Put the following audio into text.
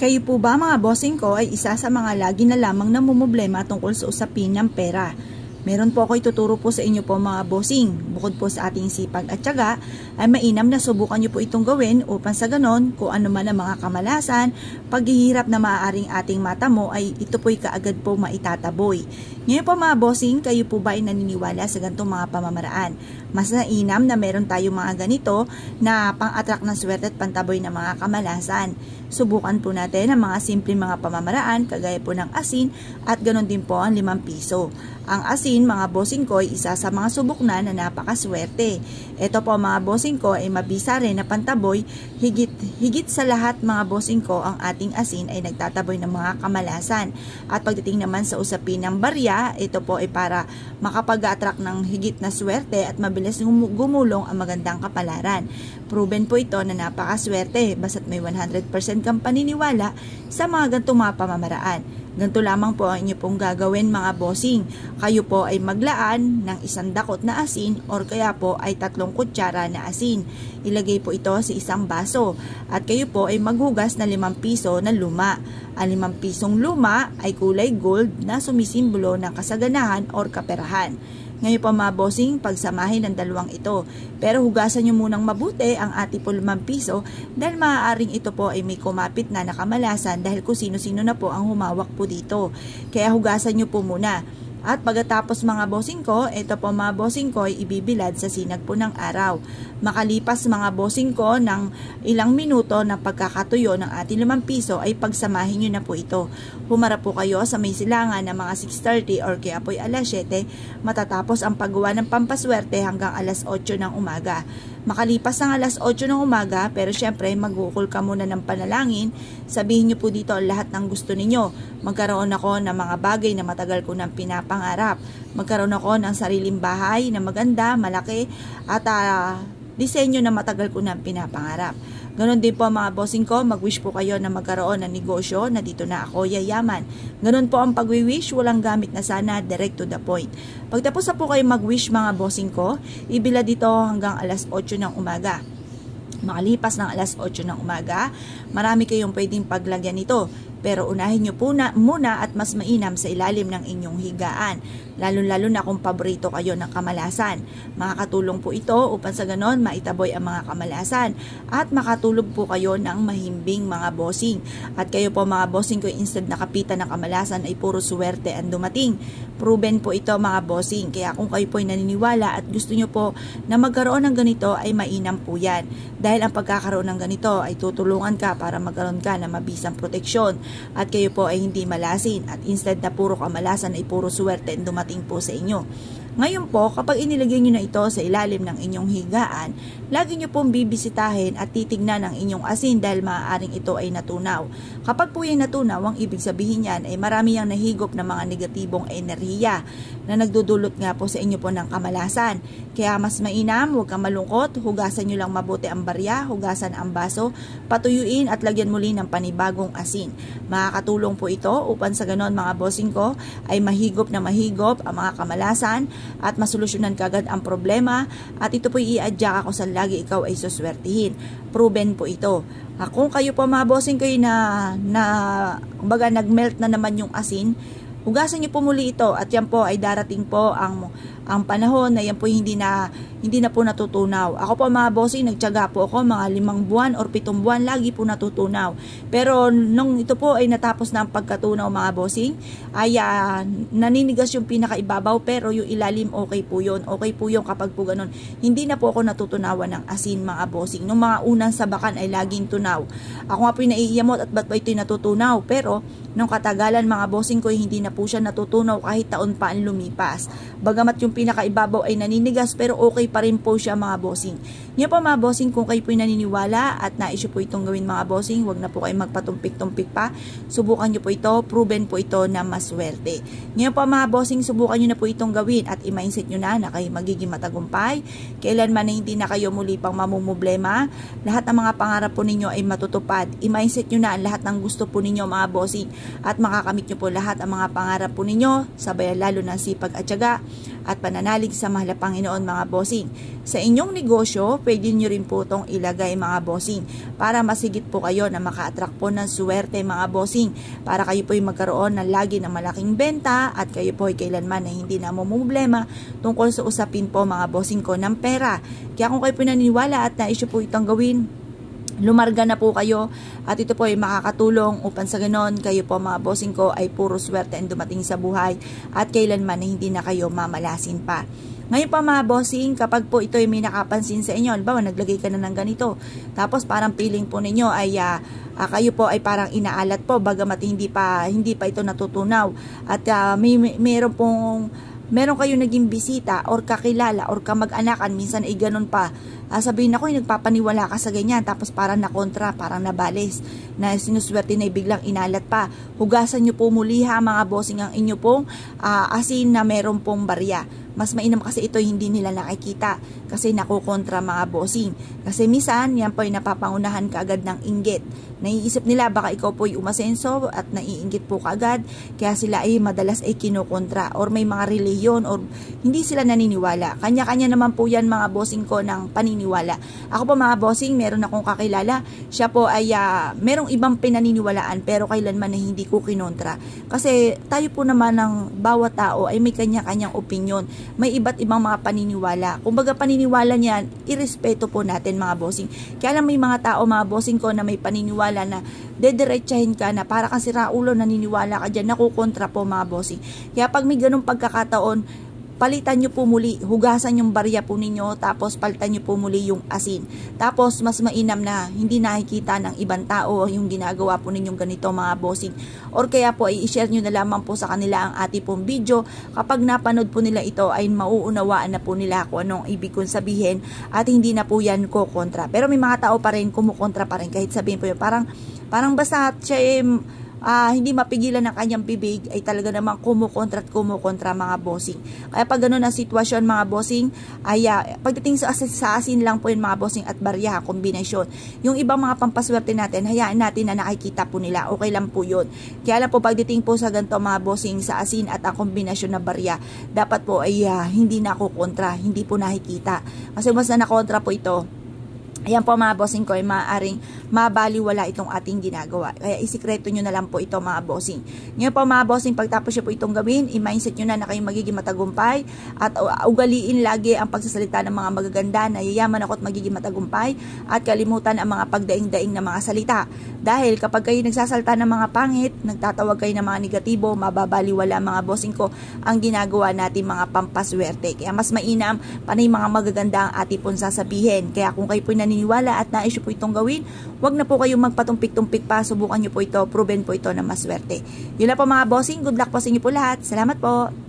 Kayo po ba mga bossing ko ay isa sa mga lagi na lamang namumblema tungkol sa usapin ng pera? Meron po ako ituturo po sa inyo po mga bossing. Bukod po sa ating sipag at tiyaga, ay mainam na subukan nyo po itong gawin upang sa ganon, kung ano man ang mga kamalasan, paghihirap na maaaring ating mata mo ay ito po'y kaagad po maitataboy. Ngayon po mga bossing, kayo po ba ay naniniwala sa ganitong mga pamamaraan? Mas nainam na meron tayong mga ganito na pang-attract ng swerte at pantaboy ng mga kamalasan. Subukan po natin ang mga simpleng mga pamamaraan kagaya po ng asin at ganon din po ang 5 piso. Ang asin mga bossing ko ay isa sa mga subok na napakaswerte. Ito po mga bossing ko ay mabisa rin na pantaboy. Higit sa lahat mga bossing ko, ang ating asin ay nagtataboy ng mga kamalasan. At pagdating naman sa usapin ng barya, ito po ay para makapag-attract ng higit na swerte at mabilis gumulong ang magandang kapalaran. Proven po ito na napakaswerte basta't may 100% kang paniniwala sa mga ganitong mga pamamaraan. Ganito lamang po ang inyo pong gagawin mga bossing. Kayo po ay maglaan ng 1 dakot na asin or kaya po ay 3 kutsara na asin. Ilagay po ito sa isang baso at kayo po ay maghugas na 5 piso na luma. Ang 5 pisong luma ay kulay gold na sumisimbolo ng kasaganahan or kaperahan. Ngayon po mga bossing, pagsamahin ang dalawang ito. Pero hugasan nyo munang mabuti ang ating po 5 piso dahil maaaring ito po ay may kumapit na nakamalasan dahil kung sino-sino na po ang humawak po dito. Kaya hugasan nyo po muna. At pagkatapos mga bossing ko, ito po mga bossing ko ay ibibilad sa sinag po ng araw. Makalipas mga bossing ko ng ilang minuto ng pagkakatuyo ng ating 5 piso ay pagsamahin nyo na po ito. Humarap po kayo sa may silangan ng mga 6:30 or kaya po ay alas 7 matatapos ang paggawa ng pampaswerte hanggang alas 8 ng umaga. Makalipas ng alas 8 ng umaga, pero syempre magukul ka muna ng panalangin, sabihin nyo po dito lahat ng gusto ninyo. Magkaroon ako ng mga bagay na matagal ko nang pinapangarap. Magkaroon ako ng sariling bahay na maganda, malaki, at disenyo na matagal ko nang pinapangarap. Ganon din po mga bossing ko, mag-wish po kayo na magkaroon ng negosyo na dito na ako yayaman. Ganon po ang pag-wish, walang gamit na sana, direct to the point. Pagtapos na po kayo mag-wish mga bossing ko, ibila dito hanggang alas 8 ng umaga. Makalipas ng alas 8 ng umaga, marami kayong pwedeng paglagyan nito. Pero unahin nyo po muna at mas mainam sa ilalim ng inyong higaan. Lalo-lalo na kung paborito kayo ng kamalasan. Makakatulong po ito upang sa ganon maitaboy ang mga kamalasan. At makatulog po kayo ng mahimbing mga bossing. At kayo po mga bossing ko instead na kapitan ng kamalasan ay puro swerte ang dumating. Proven po ito mga bossing. Kaya kung kayo po ay naniniwala at gusto nyo po na magkaroon ng ganito ay mainam po yan. Dahil ang pagkakaroon ng ganito ay tutulungan ka para magkaroon ka ng mabisang proteksyon. At kayo po ay hindi malasin at instead na puro kamalasan ay puro swerte ang dumating po sa inyo. Ngayon po, kapag inilagay nyo na ito sa ilalim ng inyong higaan, lagi nyo pong bibisitahin at titignan ang inyong asin dahil maaaring ito ay natunaw. Kapag po yung natunaw, ang ibig sabihin yan ay marami yang nahigop ng mga negatibong enerhiya na nagdudulot nga po sa inyo po ng kamalasan. Kaya mas mainam, huwag kang malungkot, hugasan nyo lang mabuti ang barya, hugasan ang baso, patuyuin at lagyan muli ng panibagong asin. Makakatulong po ito upang sa ganon mga bossing ko ay mahigop na mahigop ang mga kamalasan at masolusyonan kagad ang problema at ito po i-adjust ako sa lagi ikaw ay suswertihin. Proven po ito. Kung kayo po mga bossing kayo kumbaga nagmelt na naman yung asin, hugasan niyo po muli ito at yan po ay darating po ang panahon na yan po hindi na po natutunaw. Ako po mga bossing, nagtiyaga po ako mga 5 buwan or 7 buwan, lagi po natutunaw. Pero nung ito po ay natapos na ang pagkatunaw mga bossing, ay naninigas yung pinakaibabaw pero yung ilalim okay po yun. Okay po yun kapag po ganun. Hindi na po ako natutunawan ng asin mga bossing. Nung mga unang sabakan ay laging tunaw. Ako nga po yung naiiyamot at ba't ba ito'y natutunaw? Pero nung katagalan mga bossing ko hindi na po siya natutunaw kahit taon pa ang lumipas. Bagamat yung pinakaibabaw ay naninigas pero okay pa rin po siya mga bossing. Ngayon po mga bossing, kung kayo po naniniwala at nais po itong gawin mga bossing, huwag na po kayo magpatumpik-tumpik pa. Subukan nyo po ito, proven po ito na maswerte. Ngayon po mga bossing, subukan nyo na po itong gawin at i-mindset nyo na kayo magiging matagumpay. Kailanman na hindi na kayo muli pang mamumblema. Lahat ng mga pangarap po ninyo ay matutupad. I-mindset nyo na ang lahat ng gusto po ninyo mga bossing at makakamit nyo po lahat ang mga pangarap po ninyo, sabay lalo ng sipag at tiyaga. At pananalig sa mahal na Panginoon mga bossing. Sa inyong negosyo, pwede nyo rin po itong ilagay mga bossing para masigit po kayo na maka-attract po ng swerte mga bossing. Para kayo po ay magkaroon ng lagi ng malaking benta at kayo po ay kailanman na hindi na problema tungkol sa usapin po mga bossing ko ng pera. Kaya kung kayo po naniniwala at nais po itong gawin, lumarga na po kayo at ito po ay makakatulong upang sa ganon kayo po mga bossing ko ay puro swerte ang dumating sa buhay at kailanman na hindi na kayo mamalasin pa. Ngayon pa mga bossing, kapag po ito ay may nakapansin sa inyo, halimbawa naglagay ka na ng ganito, tapos parang feeling po ninyo ay kayo po ay parang inaalat po bagamat hindi pa ito natutunaw at meron kayo naging bisita or kakilala or kamag-anakan, minsan ay ganun pa. Sabihin ako, nagpapaniwala ka sa ganyan, tapos parang nakontra, parang nabales, na sinuswerte na biglang inalat pa. Hugasan nyo po muli ha mga bossing ang inyo pong asin na meron pong barya. Mas mainam kasi ito hindi nila nakikita kasi nakukontra mga bossing. Kasi minsan, yan po ay napapangunahan kaagad ng inggit. Naiisip nila baka ikaw po ay umasenso at naiinggit po kaagad, kaya sila ay madalas ay kinukontra or may mga reliyon or hindi sila naniniwala. Kanya-kanya naman po yan mga bossing ko ng paniniwala. Ako po mga bossing, meron akong kakilala, siya po ay merong ibang pinaniniwalaan pero kailanman na hindi ko kinontra. Kasi tayo po naman ng bawat tao ay may kanya-kanyang opinion. May iba't ibang mga paniniwala. Kumbaga paniniwala niyan, irespeto po natin mga bossing. Kaya lang may mga tao mga bossing ko na may paniniwala na dediretsahin ka na para kasi raulo naniniwala ka dyan, nakukontra po mga bossing. Kaya pag may ganung pagkakataon, palitan nyo po muli, hugasan yung barya po ninyo, tapos palitan nyo po muli yung asin. Tapos mas mainam na hindi nakikita ng ibang tao yung ginagawa po ninyong ganito mga bossing. Or kaya po ay i-share nyo na lamang po sa kanila ang ating pong video. Kapag napanood po nila ito ay mauunawaan na po nila kung anong ibig kong sabihin at hindi na po yan kukontra. Pero may mga tao pa rin kumukontra pa rin kahit sabihin po yun. Parang basta siya hindi mapigilan ng kanyang bibig ay talaga namang kumukontra mga bossing. Kaya pag gano'n ang sitwasyon mga bossing ay pagdating sa asin lang po yun mga bossing at barya, kombinasyon. Yung ibang mga pampaswerte natin, hayaan natin na nakikita po nila, okay lang po yun. Kaya lang po pagdating po sa ganito mga bossing sa asin at ang kombinasyon na barya, dapat po ay hindi na ako kontra, hindi po nakikita. Kasi mas na nakontra po ito, ayan po mga bossing ko ay maaaring mabaliwala itong ating ginagawa. Kaya isikreto nyo na lang po ito mga bossing. Ngayon po mga bossing, pagtapos nyo po itong gawin, i-mindset nyo na kayong magiging matagumpay at ugaliin lagi ang pagsasalita ng mga magaganda na yayaman ako at magiging matagumpay at kalimutan ang mga pagdaing-daing na mga salita. Dahil kapag kayo nagsasalita ng mga pangit, nagtatawag kayo ng mga negatibo, mababaliwala mga bossing ko ang ginagawa natin mga pampaswerte. Kaya mas mainam panay mga magaganda ang ating pong sasabihin. Kaya kung kayo po naniniwala at nais po itong gawin, wag na po kayong magpatumpik-tumpik pa, subukan nyo po ito, proven po ito na maswerte. Yun na po mga bossing, good luck po sa inyo po lahat. Salamat po.